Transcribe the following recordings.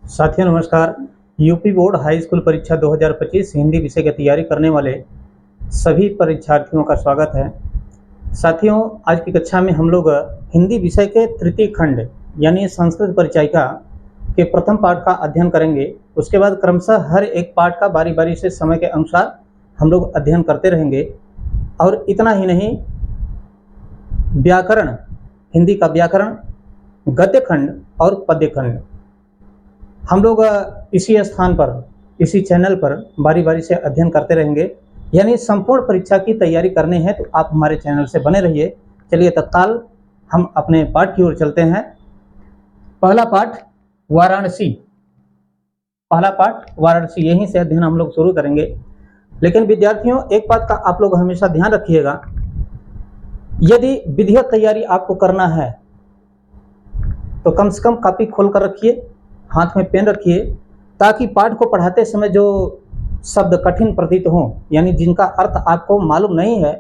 साथियों नमस्कार। UP board high school परीक्षा 2025 हिंदी विषय की तैयारी करने वाले सभी परीक्षार्थियों का स्वागत है। साथियों, आज की कक्षा में हम लोग हिंदी विषय के तृतीय खंड यानी संस्कृत परिचायिका के प्रथम पाठ का अध्ययन करेंगे। उसके बाद क्रमशः हर एक पाठ का बारी बारी से समय के अनुसार हम लोग अध्ययन करते रहेंगे। और इतना ही नहीं, व्याकरण, हिंदी का व्याकरण, गद्य खंड और पद्य खंड हम लोग इसी स्थान पर, इसी चैनल पर बारी बारी से अध्ययन करते रहेंगे। यानी संपूर्ण परीक्षा की तैयारी करनी है तो आप हमारे चैनल से बने रहिए। चलिए तत्काल हम अपने पाठ की ओर चलते हैं। पहला पाठ वाराणसी। पहला पाठ वाराणसी, यहीं से अध्ययन हम लोग शुरू करेंगे। लेकिन विद्यार्थियों, एक बात का आप लोग हमेशा ध्यान रखिएगा, यदि विधिवत तैयारी आपको करना है तो कम से कम कॉपी खोल कर रखिए, हाथ में पेन रखिए, ताकि पाठ को पढ़ाते समय जो शब्द कठिन प्रतीत हों, यानी जिनका अर्थ आपको मालूम नहीं है,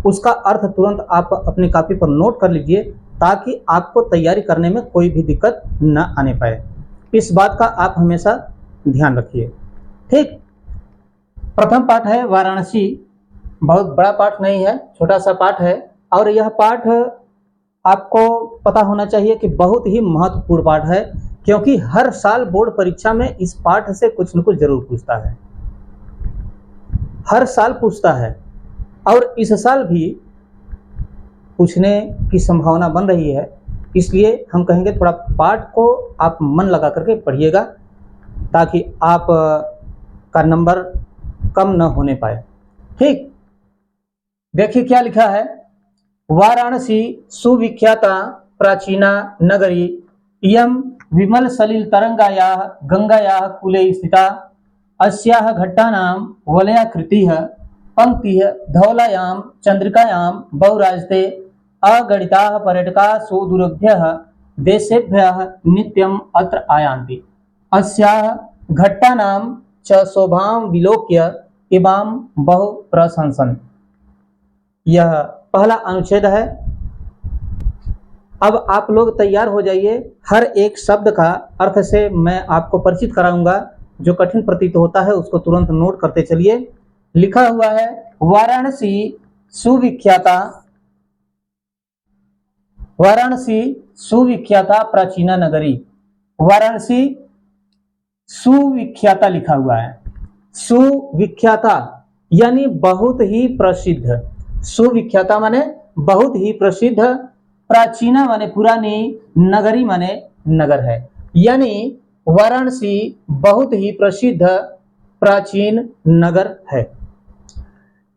उसका अर्थ तुरंत आप अपनी कॉपी पर नोट कर लीजिए, ताकि आपको तैयारी करने में कोई भी दिक्कत न आने पाए। इस बात का आप हमेशा ध्यान रखिए। ठीक, प्रथम पाठ है वाराणसी। बहुत बड़ा पाठ नहीं है, छोटा सा पाठ है। और यह पाठ आपको पता होना चाहिए कि बहुत ही महत्वपूर्ण पाठ है, क्योंकि हर साल बोर्ड परीक्षा में इस पाठ से कुछ न कुछ जरूर पूछता है, हर साल पूछता है। और इस साल भी पूछने की संभावना बन रही है। इसलिए हम कहेंगे थोड़ा पाठ को आप मन लगा करके पढ़िएगा, ताकि आप का नंबर कम न होने पाए। ठीक, देखिए क्या लिखा है। वाराणसी सुविख्याता प्राचीना नगरी इयं विमल सलिल तरंगायाः गंगायाः कूले स्थिता। अस्याः घट्टानां वलयाकृतिः पंक्तिः धवलायां चंद्रिकायां बहुराजते। अगणिताः पर्यटकाः सुदूरेभ्यः देशेभ्यः नित्यम् अत्र आयान्ति। अस्याः घट्टानां च शोभां विलोक्य इमां बहु प्रशंसन्। यह पहला अनुच्छेद है। अब आप लोग तैयार हो जाइए। हर एक शब्द का अर्थ से मैं आपको परिचित कराऊंगा। जो कठिन प्रतीत होता है उसको तुरंत नोट करते चलिए। लिखा हुआ है वाराणसी सुविख्याता, वाराणसी सुविख्याता प्राचीना नगरी। वाराणसी सुविख्याता लिखा हुआ है। सुविख्याता यानी बहुत ही प्रसिद्ध। सुविख्याता माने बहुत ही प्रसिद्ध, प्राचीना माने पुरानी, नगरी माने नगर है। यानी वाराणसी बहुत ही प्रसिद्ध प्राचीन नगर है।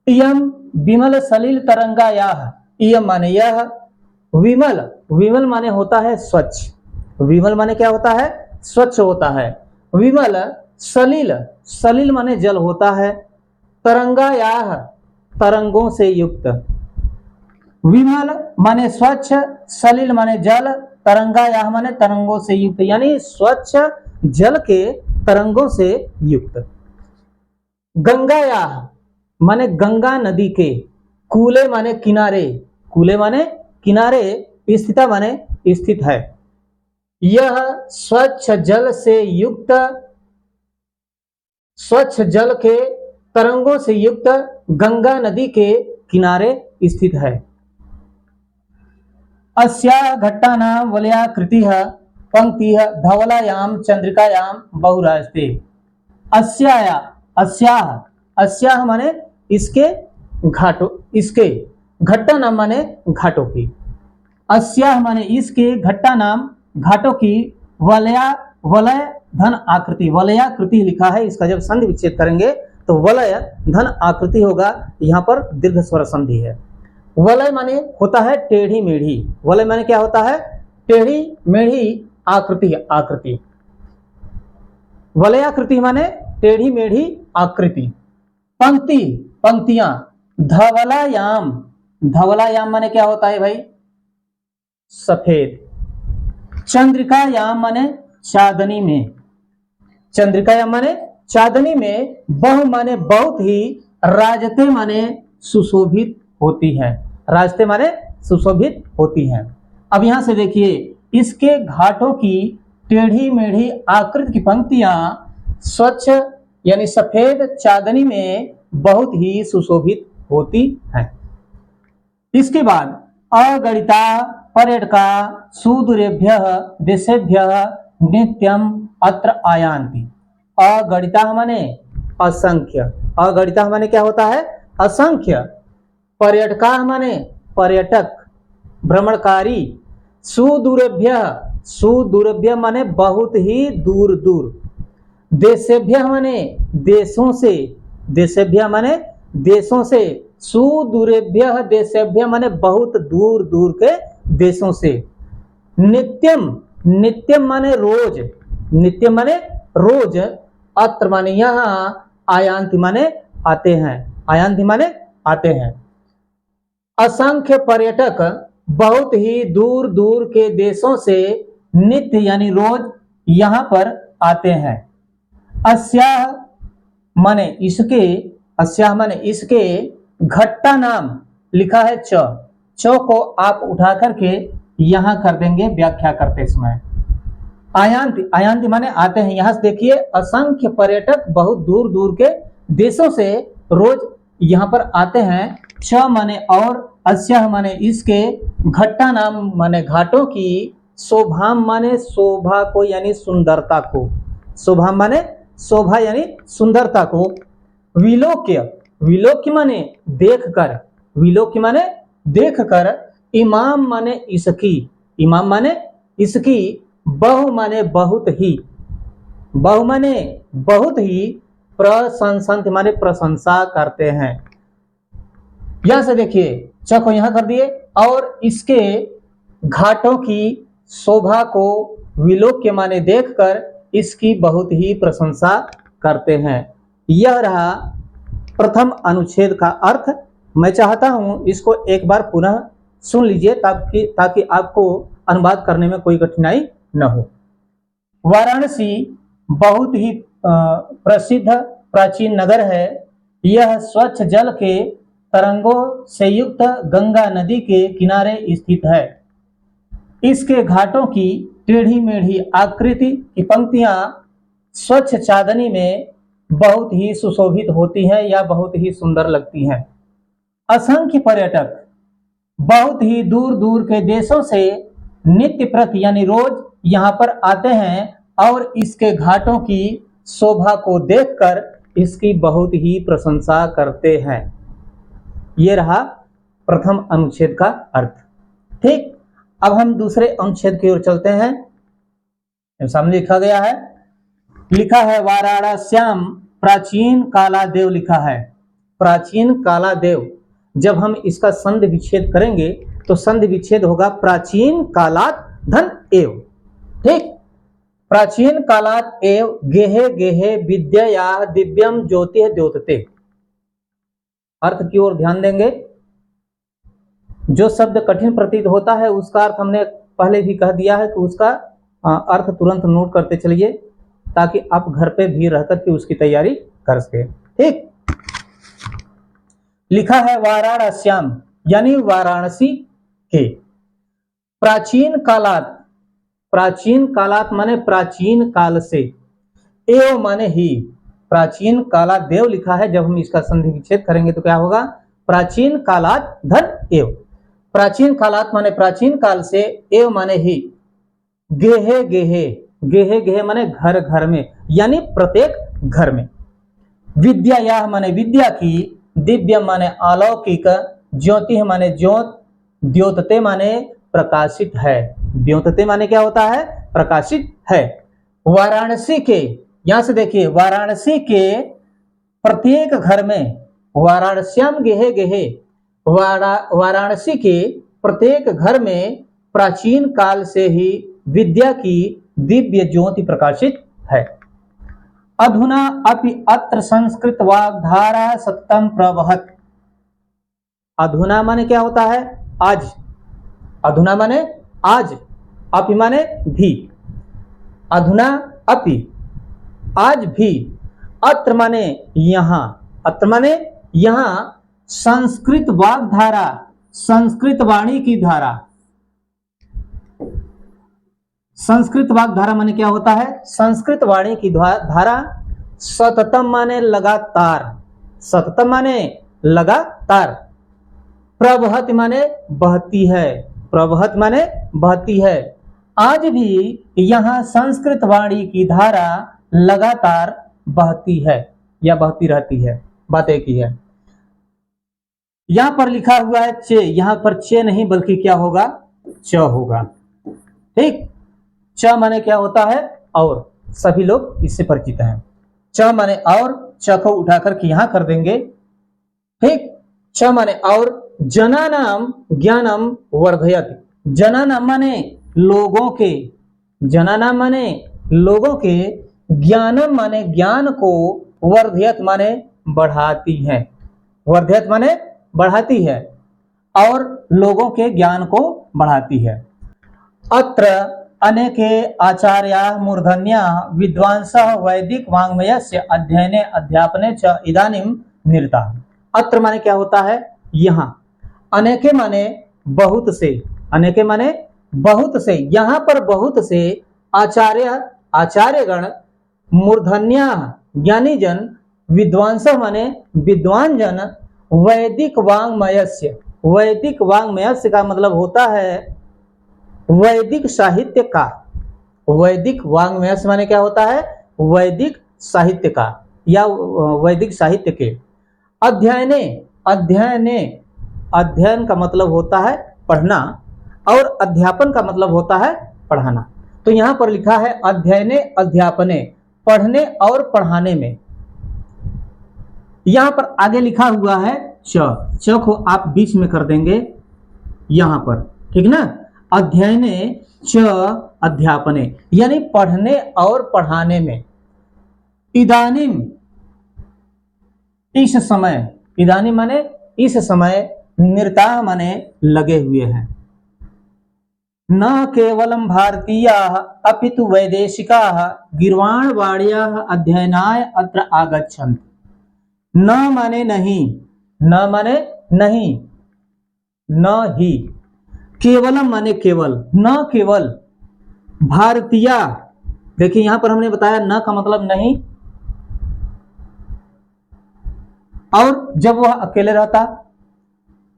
इयं विमल सलिल तरंगायाः, इयं माने यह, विमल, विमल माने होता है स्वच्छ। विमल माने क्या होता है? स्वच्छ होता है। विमल, सलिल, सलिल माने जल होता है। तरंगायाः, तरंगों से युक्त। विमल माने स्वच्छ, सलिल माने जल, तरंगायाः माने तरंगों से युक्त, यानी स्वच्छ जल के तरंगों से युक्त। गंगायाः माने गंगा नदी के। कूले माने किनारे, कूले माने किनारे, स्थिता माने स्थित है। यह स्वच्छ जल से युक्त, स्वच्छ जल के तरंगों से युक्त गंगा नदी के किनारे स्थित है। अस्याः घट्टानां वलयाकृतिः पंक्तिः धवलायां चंद्रिकायां बहुराजते। अस्याः, अस्याः, अस्याः माने इसके घाटों, इसके, घट्टा नाम माने घाटों की। अस्याः माने इसके, घट्टा नाम घाटों की, वलया, वलय धन आकृति, वलयाकृति लिखा है। इसका जब संधि विच्छेद करेंगे तो वलय धन आकृति होगा। यहाँ पर दीर्घ स्वर संधि है। वलय माने होता है टेढ़ी मेढ़ी। वलय माने क्या होता है? टेढ़ी मेढ़ी आकृति, आकृति। वलयाकृति माने टेढ़ी मेढ़ी आकृति। पंक्ति, पंक्तियां। धवलायाम, धवलायाम माने क्या होता है भाई? सफेद। चंद्रिकायाम माने चांदनी में, चंद्रिकायाम माने चांदनी में। बहु माने बहुत ही, राजते माने सुशोभित होती है, राजते माने सुशोभित होती हैं। अब यहां से देखिए, इसके घाटों की टेढ़ी मेढ़ी आकृति की पंक्तियां स्वच्छ यानी सफेद चांदनी में बहुत ही सुशोभित होती हैं। इसके बाद अगणिता पर्यटका सुदूरेभ्यः देशेभ्यः नित्यम अत्र आयान्ति। अगणिता माने असंख्य, अगणिता माने क्या होता है? असंख्य। पर्यटका माने पर्यटक, भ्रमणकारी। सुदूरेभ्यः, सुदूरेभ्यः माने बहुत ही दूर दूर। देशेभ्यः माने देशों से, देशेभ्यः माने देशों से। सुदूरेभ्यः देशेभ्यः माने बहुत दूर दूर के देशों से। नित्यम, नित्यम माने रोज, नित्यम माने रोज। अत्र माने यहाँ, आयांति माने आते हैं, आयांति माने आते हैं। असंख्य पर्यटक बहुत ही दूर दूर के देशों से नित्य यानी रोज यहाँ पर आते हैं। अस्याह माने इसके, अस्याह माने इसके, घट्टा नाम लिखा है च को आप उठा करके यहां कर देंगे व्याख्या करते समय। आयांति, आयांति माने आते हैं। यहां से देखिए, असंख्य पर्यटक बहुत दूर दूर के देशों से रोज यहां पर आते हैं। च माने और, अस्याह माने इसके, घट्टा नाम माने घाटों की, शोभाम माने शोभा को यानी सुंदरता को, शोभाम माने शोभा यानी सुंदरता को। विलोक्य, विलोक्य माने देखकर, विलोक्य माने देखकर। इमाम माने इसकी, इमाम माने इसकी। बहु माने बहुत ही, बहु माने बहुत ही। प्रशंसंत माने प्रशंसा करते हैं। यहां से देखिए, च को यहां कर दिए, और इसके घाटों की शोभा को विलोक्य माने देखकर इसकी बहुत ही प्रशंसा करते हैं। यह रहा प्रथम अनुच्छेद का अर्थ। मैं चाहता हूं इसको एक बार पुनः सुन लीजिए ताकि आपको अनुवाद करने में कोई कठिनाई न हो। वाराणसी बहुत ही प्रसिद्ध प्राचीन नगर है। यह स्वच्छ जल के तरंगों से युक्त गंगा नदी के किनारे स्थित है। इसके घाटों की टेढ़ी मेढ़ी आकृति की पंक्तियां स्वच्छ चांदनी में बहुत ही सुशोभित होती हैं या बहुत ही सुंदर लगती हैं। असंख्य पर्यटक बहुत ही दूर दूर के देशों से नित्य प्रति यानी रोज यहाँ पर आते हैं और इसके घाटों की शोभा को देखकर इसकी बहुत ही प्रशंसा करते हैं। ये रहा प्रथम अनुच्छेद का अर्थ। ठीक, अब हम दूसरे अनुच्छेद की ओर चलते हैं। सामने लिखा गया है, लिखा है वाराणस्याम प्राचीन काला देव लिखा है। प्राचीन काला देव, जब हम इसका संधि विच्छेद करेंगे तो संधि विच्छेद होगा प्राचीन कालात धन एव। ठीक, प्राचीन कालात एव गेहे गेहे विद्या दिव्यम ज्योति द्योतते। अर्थ की ओर ध्यान देंगे। जो शब्द कठिन प्रतीत होता है उसका अर्थ हमने पहले भी कह दिया है, तो उसका अर्थ तुरंत नोट करते चलिए ताकि आप घर पे भी रहकर के उसकी तैयारी कर सके। ठीक, लिखा है वाराणस्याम यानी वाराणसी के। प्राचीन कालात, प्राचीन कालात माने प्राचीन काल से, एव माने ही। प्राचीन कालात देव लिखा है, जब हम इसका संधि विच्छेद करेंगे तो क्या होगा? प्राचीन कालात धन एव। प्राचीन कालात माने प्राचीन काल से, एव माने ही। गेहे गेहे, गेहे गेहे माने घर घर में यानी प्रत्येक घर में। विद्या यह माने विद्या की, दिव्य माने अलौकिक, ज्योति माने ज्योत, द्योतते माने प्रकाशित है। द्योतते माने क्या होता है? प्रकाशित है। वाराणसी के, यहां से देखिए, वाराणसी के प्रत्येक घर में, वाराणस्याम गेहे गेहे, वाराणसी के प्रत्येक घर में प्राचीन काल से ही विद्या की दिव्य ज्योति प्रकाशित है। अधुना अपि अत्र संस्कृत वाग्धारा सततम प्रवहत। अधुना माने क्या होता है? आज। अधुना माने आज, अपि माने भी। अधुना अपि आज भी, अत्र माने यहां, अत्र माने यहां संस्कृत वाग्धारा, संस्कृत वाणी की धारा, संस्कृत वाग्धारा माने क्या होता है? संस्कृत वाणी की धारा सततम माने लगातार, सततम माने लगातार, प्रवहत माने बहती है, प्रवहत माने बहती है। आज भी यहाँ संस्कृत वाणी की धारा लगातार बहती है या बहती रहती है, बात एक ही है। यहां पर लिखा हुआ है चे, यहां पर चे नहीं बल्कि क्या होगा? च होगा। ठीक, च माने क्या होता है? और, सभी लोग इससे परिचित हैं। च माने और, च को उठाकर के यहां कर देंगे। ठीक, च माने और, जनानाम ज्ञानम वर्धयति, जनानाम माने लोगों के, जनानाम माने लोगों के, ज्ञानम माने ज्ञान को, वर्धयत माने बढ़ाती है, वर्धयत माने बढ़ाती है, और लोगों के ज्ञान को बढ़ाती है। अत्र अनेके आचार्या मूर्धन्या विद्वांसः वैदिक वाङ्मयस्य अध्ययने अध्यापने च इदानीं निरताः। अत्र माने क्या होता है? यहाँ। अनेके माने बहुत से, अनेके माने बहुत से, यहाँ पर बहुत से आचार्यगण, मूर्धन्या ज्ञानी जन, विद्वांस माने विद्वान जन, वैदिक वाङ्मयस्य, वैदिक वाङ्मयस्य का मतलब होता है वैदिक साहित्य का, वैदिक वाङ्मयस्य माने क्या होता है? वैदिक साहित्य का या वैदिक साहित्य के। अध्ययने, अध्ययने, अध्ययन का मतलब होता है पढ़ना, और अध्यापन का मतलब होता है पढ़ाना। तो यहां पर लिखा है अध्ययने अध्यापने, पढ़ने और पढ़ाने में। यहां पर आगे लिखा हुआ है च, च को आप बीच में कर देंगे यहां पर, ठीक ना? अध्ययने च अध्यापने, यानी पढ़ने और पढ़ाने में। इदानीम, इस समय, इदानीम माने इस समय, निरताः माने लगे हुए हैं। न केवलम भारतीयाः अपितु वैदेशिकाः गीर्वाणवाण्याः अध्ययनाय अत्र आगच्छन्ति। न माने नहीं, न माने नहीं, न ही, केवलम माने केवल, न केवल, भारतीय, देखिए यहां पर हमने बताया न का मतलब नहीं, और जब वह अकेले रहता,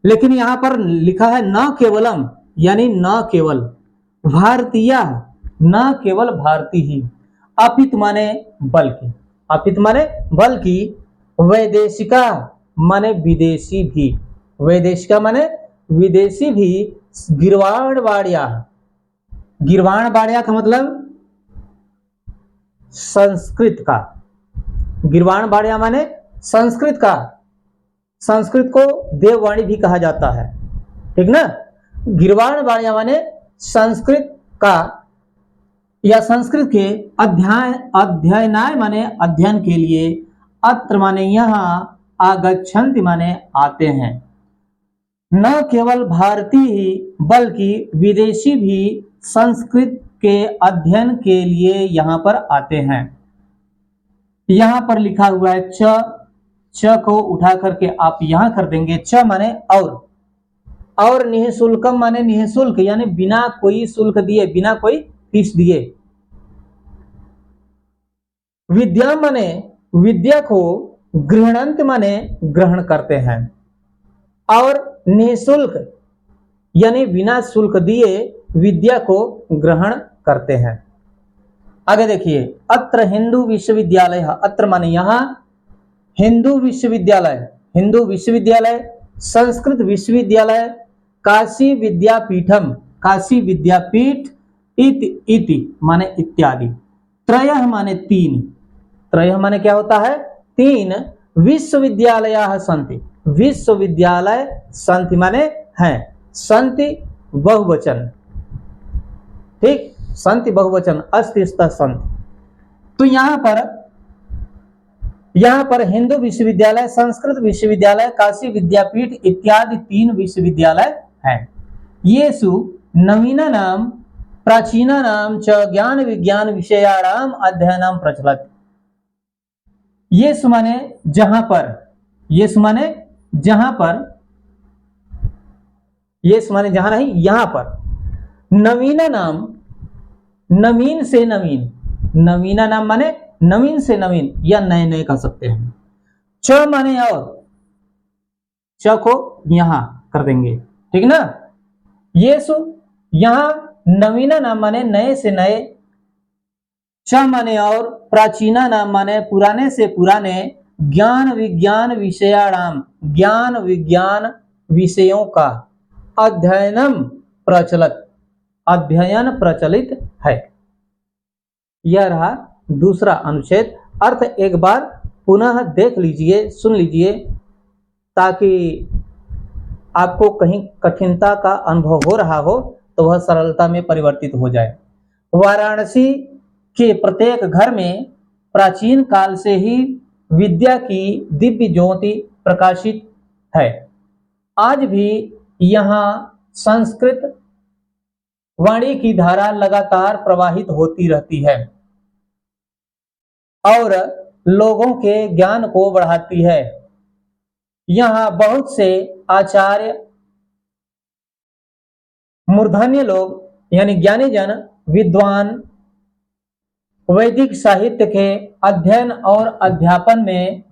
लेकिन यहां पर लिखा है न केवलम, यानी न केवल, भारतीय, न केवल भारतीय ही, अपित माने बल्कि, अपित माने बल्कि, वैदेशिका माने विदेशी भी, वैदेशिका माने विदेशी भी, गीर्वाणवाण्या, गीर्वाणवाण्या का मतलब संस्कृत का, गीर्वाणवाण्या माने संस्कृत का, संस्कृत को देववाणी भी कहा जाता है, ठीक ना? गीर्वाणवाण्या माने संस्कृत का या संस्कृत के अध्ययनाय माने अध्ययन के लिए, अत्र माने यहाँ, आगच्छन्ति माने आते हैं। न केवल भारतीय ही बल्कि विदेशी भी संस्कृत के अध्ययन के लिए यहाँ पर आते हैं। यहाँ पर लिखा हुआ है च, च को उठा करके आप यहाँ कर देंगे, च माने और निःशुल्कम माने निःशुल्क, यानी बिना कोई शुल्क दिए, बिना कोई फीस दिए। विद्या माने विद्या को, गृहणंत माने ग्रहण करते हैं, और निःशुल्क यानी बिना शुल्क दिए विद्या को ग्रहण करते हैं। आगे देखिए, अत्र हिंदू विश्वविद्यालय, अत्र माने यहाँ, हिंदू विश्वविद्यालय, हिंदू विश्वविद्यालय, संस्कृत विश्वविद्यालय, काशी विद्यापीठम, काशी विद्यापीठ, इति माने इत्यादि, त्रयः माने तीन, त्रयः माने क्या होता है? तीन, विश्वविद्यालयाः सन्ति, विश्वविद्यालय सन्ति माने हैं, सन्ति बहुवचन, ठीक, सन्ति बहुवचन, अस्ति स्तः सन्ति। तो यहां पर हिंदू विश्वविद्यालय, संस्कृत विश्वविद्यालय, काशी विद्यापीठ इत्यादि तीन विश्वविद्यालय हैं। येषु नवीनानां प्राचीनानां च ज्ञान विज्ञान विषयाणाम अध्ययनम प्रचलति। येषु माने जहां पर, येषु माने जहां पर, येषु माने जहां नहीं, यहां पर, नवीनानाम नवीन से नवीन, नवीना नाम माने नवीन से नवीन या नए नए कह सकते हैं। च माने और, च को यहां कर देंगे, ठीक ना। ये सु यहां नवीना नाम माने नए से नए, च माने और, प्राचीना नाम माने पुराने से पुराने, ज्ञान विज्ञान विषयाणाम ज्ञान विज्ञान विषयों का, अध्ययनम प्रचलित अध्ययन प्रचलित है। यह रहा दूसरा अनुच्छेद। अर्थ एक बार पुनः देख लीजिए, सुन लीजिए, ताकि आपको कहीं कठिनता का अनुभव हो रहा हो तो वह सरलता में परिवर्तित हो जाए। वाराणसी के प्रत्येक घर में प्राचीन काल से ही विद्या की दिव्य ज्योति प्रकाशित है। आज भी यहाँ संस्कृत वाणी की धारा लगातार प्रवाहित होती रहती है और लोगों के ज्ञान को बढ़ाती है। यहाँ बहुत से आचार्य मूर्धन्य लोग यानी ज्ञानी जन, विद्वान वैदिक साहित्य के अध्ययन और अध्यापन में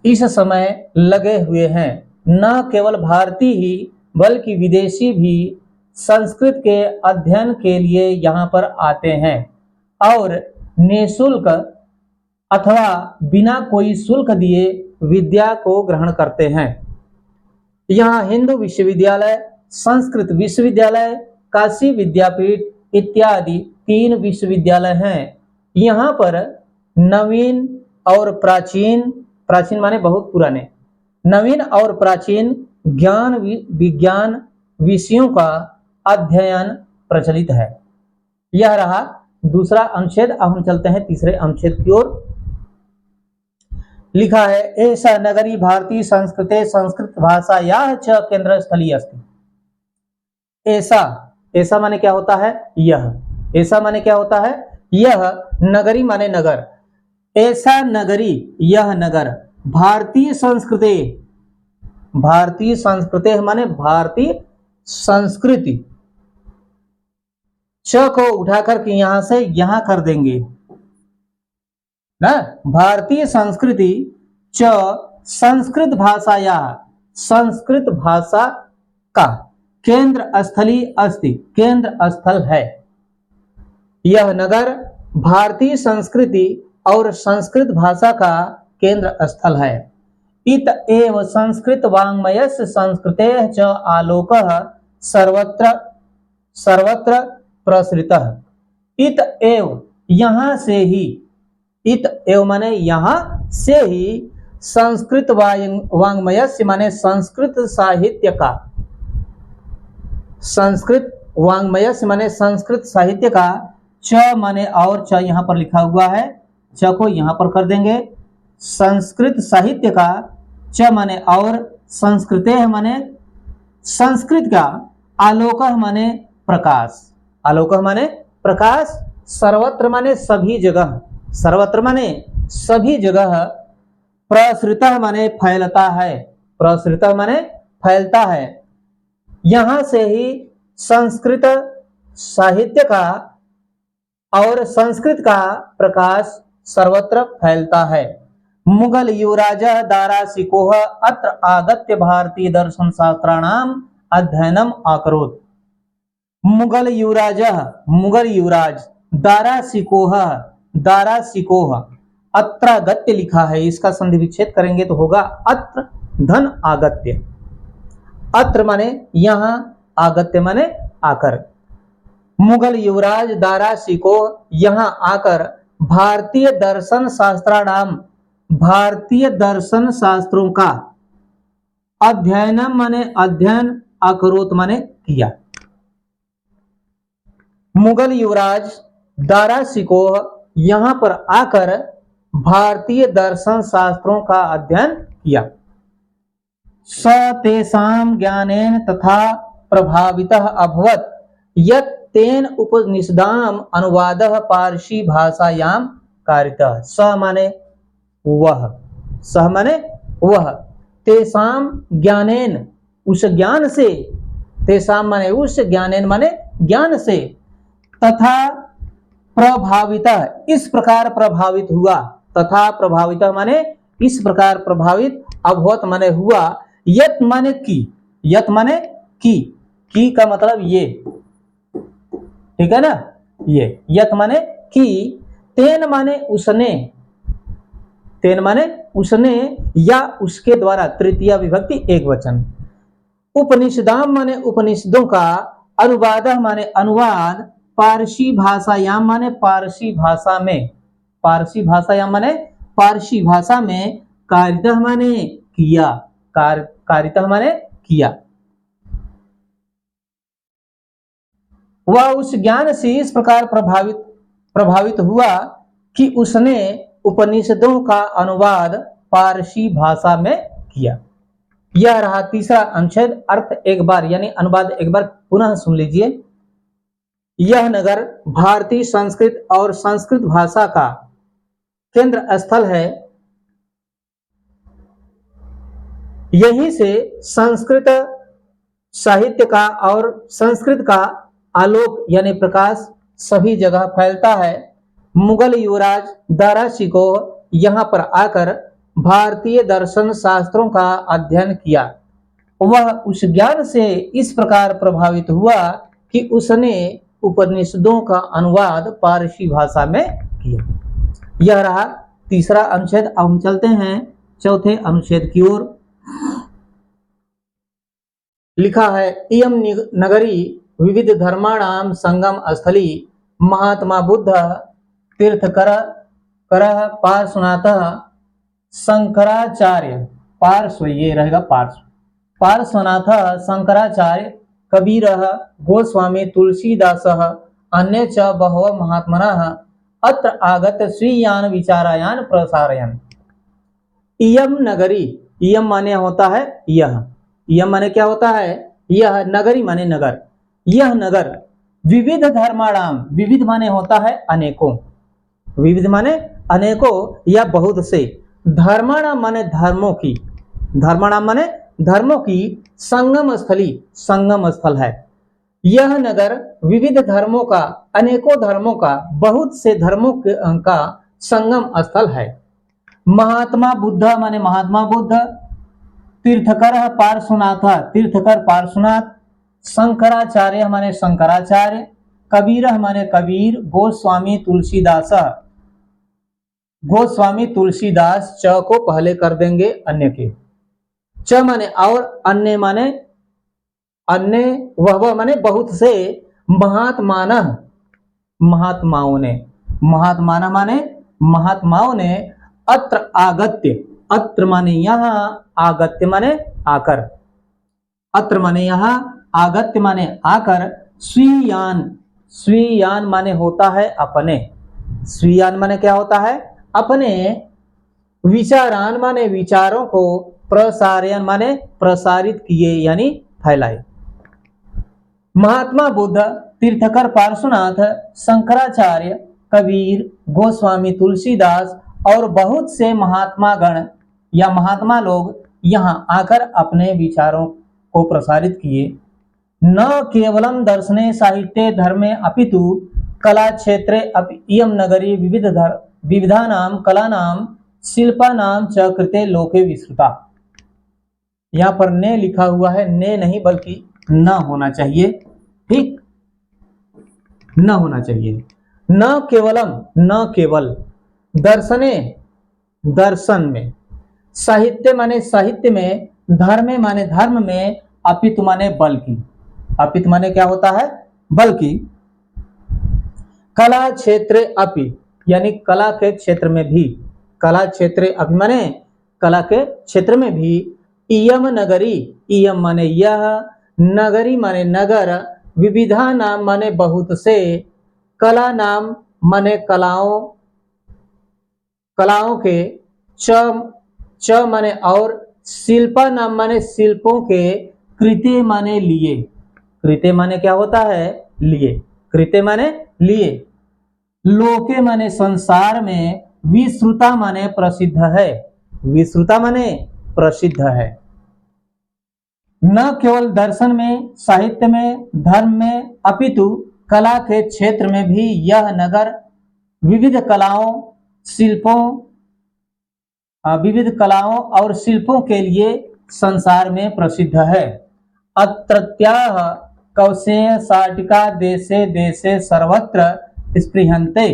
इस समय लगे हुए हैं। न केवल भारतीय ही बल्कि विदेशी भी संस्कृत के अध्ययन के लिए यहाँ पर आते हैं और निःशुल्क अथवा बिना कोई शुल्क दिए विद्या को ग्रहण करते हैं। यहाँ हिंदू विश्वविद्यालय, संस्कृत विश्वविद्यालय, काशी विद्यापीठ इत्यादि 3 विश्वविद्यालय हैं। यहाँ पर नवीन और प्राचीन, प्राचीन माने बहुत पुराने, नवीन और प्राचीन ज्ञान विज्ञान विषयों का अध्ययन प्रचलित है। यह रहा दूसरा अनुच्छेद। अब हम चलते हैं तीसरे अनुच्छेद की ओर। लिखा है, ऐसा नगरी भारतीय संस्कृते संस्कृत भाषा या च केंद्र स्थलीय अस्ति। ऐसा, ऐसा माने क्या होता है? यह। ऐसा माने क्या होता है? यह। नगरी माने नगर। ऐसा नगरी, यह नगर, भारतीय संस्कृति, भारतीय संस्कृति माने भारतीय संस्कृति, च को उठाकर के यहां से यहां कर देंगे ना, भारतीय संस्कृति च संस्कृत भाषा या संस्कृत भाषा का केंद्र स्थली अस्ति, केंद्र स्थल है। यह नगर भारतीय संस्कृति और संस्कृत भाषा का केंद्र स्थल है। इत एव संस्कृत वाङ्मयस्य संस्कृतेः च आलोकः सर्वत्र सर्वत्र प्रसृतः। इत एव, यहाँ से ही, इत एव माने यहाँ से ही, संस्कृत वाङ्मयस्य माने संस्कृत साहित्य का, संस्कृत वाङ्मयस्य माने संस्कृत साहित्य का, च माने और, च यहाँ पर लिखा हुआ है, च को यहाँ पर कर देंगे, संस्कृत साहित्य का, च माने और, संस्कृते माने संस्कृत का, आलोक माने प्रकाश, आलोक माने प्रकाश, सर्वत्र माने सभी जगह, सर्वत्र माने सभी जगह, प्रसृतः माने फैलता है, प्रसृतः माने फैलता है। यहाँ से ही संस्कृत साहित्य का और संस्कृत का प्रकाश सर्वत्र फैलता है। मुगल युवराज दारासिकोह अत्र आगत्य भारतीय दर्शन शास्त्राणाम अध्ययनम अकरोत्। मुगल युवराज, मुगल युवराज, दारासिकोह, दारासिकोह, अत्र गत्य लिखा है, इसका संधि विच्छेद करेंगे तो होगा अत्र धन आगत्य। अत्र माने यहाँ, आगत्य माने आकर। मुगल युवराज दारासिकोह यहाँ आकर भारतीय दर्शन शास्त्राणाम, भारतीय दर्शन शास्त्रों का, अध्ययनम माने अध्ययन, अकरोत माने किया। मुगल युवराज दारासिकोह यहाँ पर आकर भारतीय दर्शन शास्त्रों का अध्ययन किया। स तेषां ज्ञानेन तथा प्रभावितः अभवत् यत् तेन उपनिषदाम अनुवादः पारसी भाषायां कारितः। स माने वह, सह माने वह, तेषां ज्ञानेन, उस ज्ञान से, तेषां माने उस, ज्ञानेन माने ज्ञान से, तथा प्रभावितः इस प्रकार प्रभावित हुआ, तथा प्रभावितः माने इस प्रकार प्रभावित, अभवत माने हुआ, यत माने की, यत माने की का मतलब ये, ठीक है ना, ये यत माने की, तेन माने उसने, तेन माने उसने या उसके द्वारा, तृतीया विभक्ति एक वचन, उपनिषदाम माने उपनिषदों का, अनुवाद माने अनुवाद, पारसी भाषायाम माने पारसी भाषा में, पारसी भाषायाम माने पारसी भाषा में, कारितः माने किया, कारितः माने किया। वह उस ज्ञान से इस प्रकार प्रभावित हुआ कि उसने उपनिषदों का अनुवाद पारसी भाषा में किया। यह रहा तीसरा अनुच्छेद। अर्थ एक बार यानी अनुवाद एक बार पुनः सुन लीजिए। यह नगर भारतीय संस्कृत और संस्कृत भाषा का केंद्र स्थल है। यहीं से संस्कृत साहित्य का और संस्कृत का आलोक यानी प्रकाश सभी जगह फैलता है। मुगल युवराज दारा शिकोह यहाँ पर आकर भारतीय दर्शन शास्त्रों का अध्ययन किया। वह उस ज्ञान से इस प्रकार प्रभावित हुआ कि उसने उपनिषदों का अनुवाद पारसी भाषा में किया। यह रहा तीसरा अनुच्छेद। अब हम चलते हैं चौथे अनुच्छेद की ओर। लिखा है, इयम नगरी विविध धर्माणाम संगम स्थली, महात्मा बुद्ध तीर्थकर करः पार्श्वनाथः शंकराचार्य, पार्श्व ये रहेगा पार्श्व, पार्श्वनाथ शंकराचार्य कबीरः गोस्वामी तुलसीदासः अन्ये च बहवः महात्मनः अत्र आगत्य स्वीयान विचारायान प्रसारयन्। इयम नगरी, इयम माने होता है यह, यह माने क्या होता है, यह नगरी माने नगर, यह नगर विविध धर्माणाम, विविध माने होता है अनेकों, विविध माने अनेकों या बहुत से, धर्माणाम माने धर्मों की, धर्माणाम माने धर्मों की, संगम स्थली संगम स्थल है। यह नगर विविध धर्मों का, अनेकों धर्मों का, बहुत से धर्मों का संगम स्थल है। महात्मा बुद्ध माने महात्मा बुद्ध, तीर्थकर पार्श्वनाथ तीर्थकर पार्श्वनाथ, शंकराचार्य माने शंकराचार्य, कबीर माने कबीर, गोस्वामी तुलसीदास, गोस्वामी तुलसीदास, च को पहले कर देंगे अन्य के, च माने और, अन्य माने अन्य, वह माने बहुत से, महात्माना महात्माओं ने, महात्माना माने महात्माओं ने, अत्र आगत्य, अत्र माने यहाँ, आगत्य माने आकर, अत्र माने यहाँ, आगत्य माने आकर, स्वीयान, स्वीयान माने होता है अपने, स्वीयान माने क्या होता है अपने, विचारान माने विचारों को, प्रसारयन माने प्रसारित किए यानी फैलाए। महात्मा बुद्ध, तीर्थकर पार्श्वनाथ, शंकराचार्य, कबीर, गोस्वामी तुलसीदास और बहुत से महात्मा गण या महात्मा लोग यहाँ आकर अपने विचारों को प्रसारित किए। न केवलम दर्शने साहित्ये धर्मे अपितु कला क्षेत्रे अपि इयं नगरी विविधानाम कलानाम शिल्पानाम च कृते लोके विस्तृता। यहाँ पर ने लिखा हुआ है, ने नहीं बल्कि न होना चाहिए, ठीक, न होना चाहिए। न केवलम, न केवल, दर्शने दर्शन में, साहित्य माने साहित्य में, धर्म माने धर्म में, अपितु माने बल्कि, अपितु माने क्या होता है बल्कि, कला क्षेत्र अपि यानी कला के क्षेत्र में भी, कला क्षेत्र अपि माने कला के क्षेत्र में भी, इयम नगरी, इयम माने यह, नगरी माने नगर, विविधा नाम माने बहुत से, कला नाम माने कलाओं, कलाओं के, च माने और, शिल्पा नाम माने शिल्पों के, कृते माने लिए, कृते माने क्या होता है लिए, कृते माने लिए, लोके माने संसार में, विश्रुता माने प्रसिद्ध है, विश्रुता माने प्रसिद्ध है। न केवल दर्शन में, साहित्य में, धर्म में, अपितु कला के क्षेत्र में भी यह नगर विविध कलाओं और शिल्पों के लिए संसार में प्रसिद्ध है। अत्रत्याः कौशेय साटिका देशे देशे सर्वत्र स्पृहन्ते।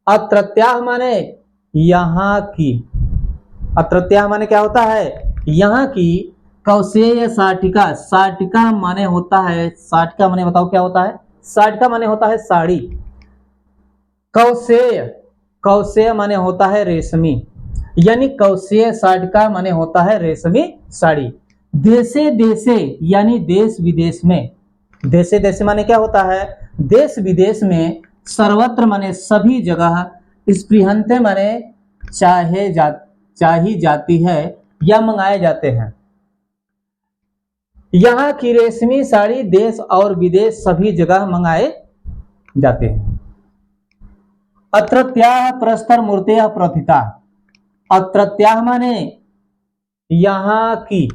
अत्रत्याः माने यहाँ की, अत्रत्याः माने क्या होता है, यहाँ की। कौशेय साटिका, साटिका माने होता है, साटिका माने बताओ क्या होता है, साटिका माने होता है साड़ी। कौशेय, कौशेय माने होता है रेशमी, यानी कौशेय साटिका माने होता है रेशमी साड़ी। देशे देशे यानी देश विदेश में, देशे देशे माने क्या होता है, देश विदेश में। सर्वत्र माने सभी जगह। स्पृहन्ते माने चाही जाती है या मंगाए जाते हैं। यहाँ की रेशमी साड़ी देश और विदेश सभी जगह मंगाए जाते हैं। अत्रत्याः प्रस्तर मूर्तयः प्रथिता। अत्रत्याः माने यहाँ की,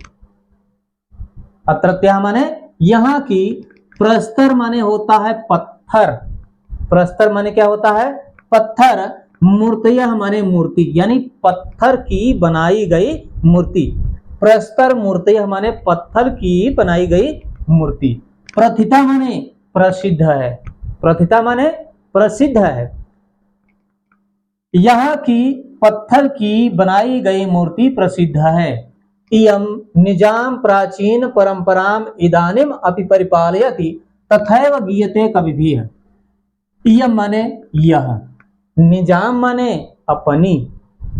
अत्रत्याः माने यहाँ की। प्रस्तर माने होता है पत्थर, प्रस्तर माने क्या होता है, पत्थर। मूर्तयः माने मूर्ति, यानी पत्थर की बनाई गई मूर्ति। प्रस्तर मूर्तयः माने पत्थर की बनाई गई मूर्ति। प्रथिता माने प्रसिद्ध है, प्रथिता माने प्रसिद्ध है। यहाँ की पत्थर की बनाई गई मूर्ति प्रसिद्ध है। इयं निजाम प्राचीन परंपराम इदानीम अपि परिपालयति तथैव गीयते कविभिः। इयं माने यह, निजाम माने अपनी,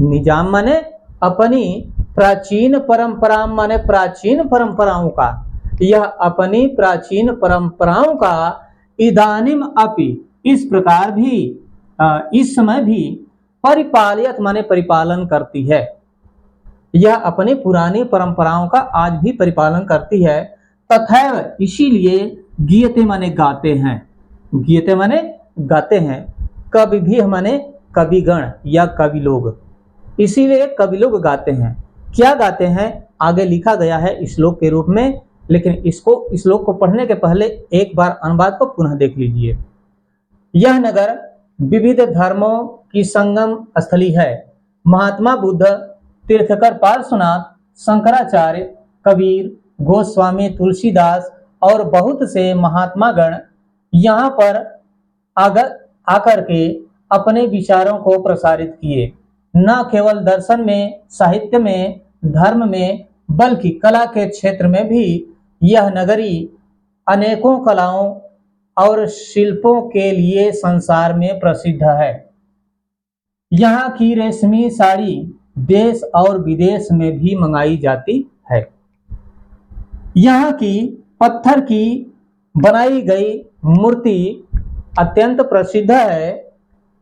निजाम माने अपनी, प्राचीन परंपरा माने प्राचीन परंपराओं का, यह अपनी प्राचीन परंपराओं का। इदानीम अपि इस प्रकार भी, इस समय भी। परिपालयत माने परिपालन करती है, यह अपनी पुरानी परंपराओं का आज भी परिपालन करती है। तथैव इसीलिए गीयते माने गाते हैं, गीयते माने गाते हैं। कवि भी माने कविगण या कवि लोग, इसीलिए कवि लोग गाते हैं। क्या गाते हैं आगे लिखा गया है श्लोक के रूप में, लेकिन इसको, श्लोक को पढ़ने के पहले एक बार अनुवाद को पुनः देख लीजिए। यह नगर विविध धर्मों की संगम स्थली है। महात्मा बुद्ध, तीर्थकर पार्श्वनाथ, शंकराचार्य, कबीर, गोस्वामी तुलसीदास और बहुत से महात्मागण यहाँ पर आकर के अपने विचारों को प्रसारित किए। न केवल दर्शन में, साहित्य में, धर्म में, बल्कि कला के क्षेत्र में भी यह नगरी अनेकों कलाओं और शिल्पों के लिए संसार में प्रसिद्ध है। यहाँ की रेशमी साड़ी देश और विदेश में भी मंगाई जाती है। यहाँ की पत्थर की बनाई गई मूर्ति अत्यंत प्रसिद्ध है।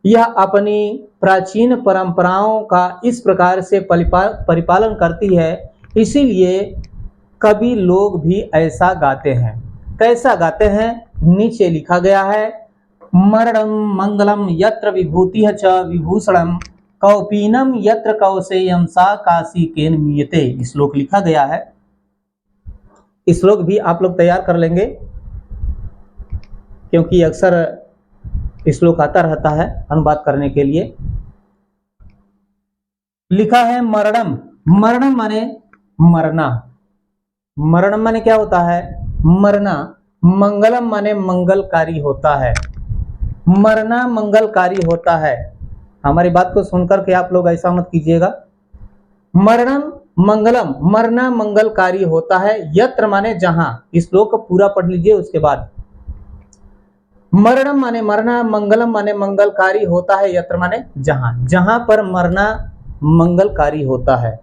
यह अपनी प्राचीन परंपराओं का इस प्रकार से परिपालन करती है, इसीलिए कवि लोग भी ऐसा गाते हैं। कैसा गाते हैं, नीचे लिखा गया है। मरणम मंगलम यत्र विभूतिः च विभूषणम कौपीनम यत्र कौशेयम सा काशीकेन मीयते। श्लोक लिखा गया है, श्लोक भी आप लोग तैयार कर लेंगे, क्योंकि अक्सर श्लोक आता रहता है अनुवाद करने के लिए। लिखा है मरणम, मरणम माने मरना, मरणम माने क्या होता है, मरना। मंगलम माने मंगलकारी होता है, मरना मंगलकारी होता है। हमारी बात को सुनकर के आप लोग ऐसा मत कीजिएगा। मरणम मंगलम, मरना मंगलकारी होता है। यत्र माने जहां, इस श्लोक को पूरा पढ़ लीजिए उसके बाद। मरणम माने मरना, मंगलम माने मंगलकारी होता है, यत्र माने जहां, जहां पर मरना मंगलकारी होता है।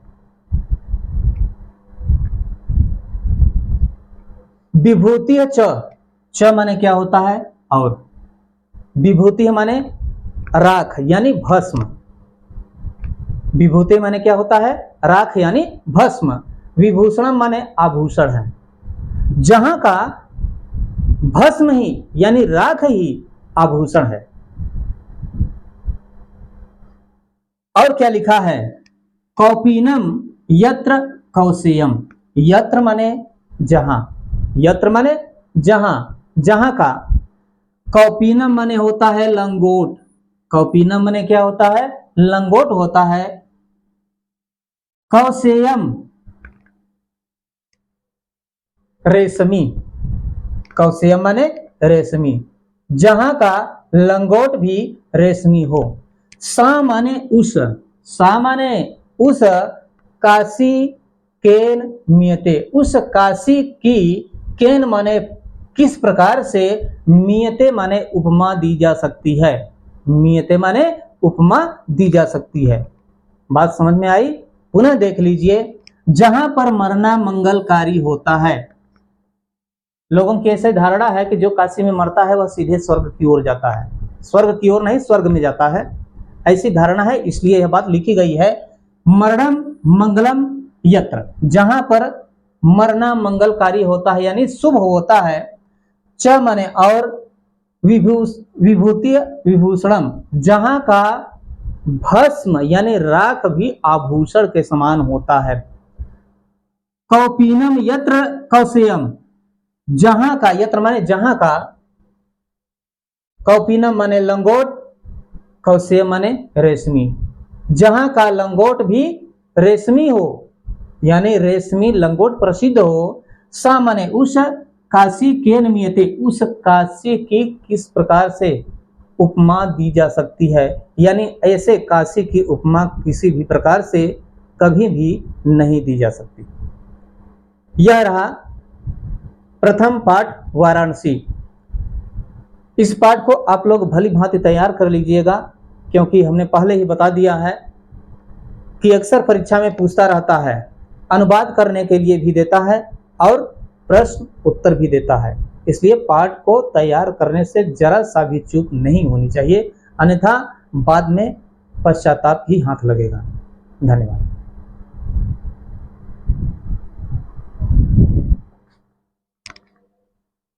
विभूति च माने क्या होता है, और विभूति माने राख यानी भस्म। विभूति माने क्या होता है, राख यानी भस्म। विभूषण माने आभूषण है। जहां का भस्म ही यानी राख ही आभूषण है। और क्या लिखा है, कौपीनम यत्र कौशेयम। यत्र माने जहां, यत्र माने जहां, जहां का। कौपीनम माने होता है लंगोट, कौपीनम माने क्या होता है? लंगोट होता है। कौशेयम रेशमी, कौशेयम माने रेशमी, जहां का लंगोट भी रेशमी हो। सा माने उस, सा माने उस काशी केन मियते, उस काशी की, केन माने किस प्रकार से, मियते माने उपमा दी जा सकती है, मियते माने उपमा दी जा सकती है। बात समझ में आई? पुनः देख लीजिए, जहां पर मरना मंगलकारी होता है, लोगों की ऐसी धारणा है कि जो काशी में मरता है वह सीधे स्वर्ग की ओर जाता है, स्वर्ग की ओर नहीं, स्वर्ग में जाता है, ऐसी धारणा है, इसलिए यह बात लिखी गई है। मरणम मंगलम यत्र, जहां पर मरना मंगलकारी होता है यानी शुभ होता है। च माने और, विभूति विभूषणम, जहां का भस्म यानी राख भी आभूषण के समान होता है। कौपीनम यत्र कौशेयम, जहां का, यत्र माने जहां का, कौपीनम माने लंगोट, कौशेयम माने रेशमी, जहां का लंगोट भी रेशमी हो यानी रेशमी लंगोट प्रसिद्ध हो। सा माने उस, काशी के नियते, उस काशी की किस प्रकार से उपमा दी जा सकती है, यानी ऐसे काशी की उपमा किसी भी प्रकार से कभी भी नहीं दी जा सकती। यह रहा प्रथम पाठ वाराणसी। इस पाठ को आप लोग भली भांति तैयार कर लीजिएगा, क्योंकि हमने पहले ही बता दिया है कि अक्सर परीक्षा में पूछता रहता है, अनुवाद करने के लिए भी देता है और प्रश्न उत्तर भी देता है, इसलिए पाठ को तैयार करने से जरा सा भी चूक नहीं होनी चाहिए, अन्यथा बाद में पश्चाताप ही हाथ लगेगा। धन्यवाद।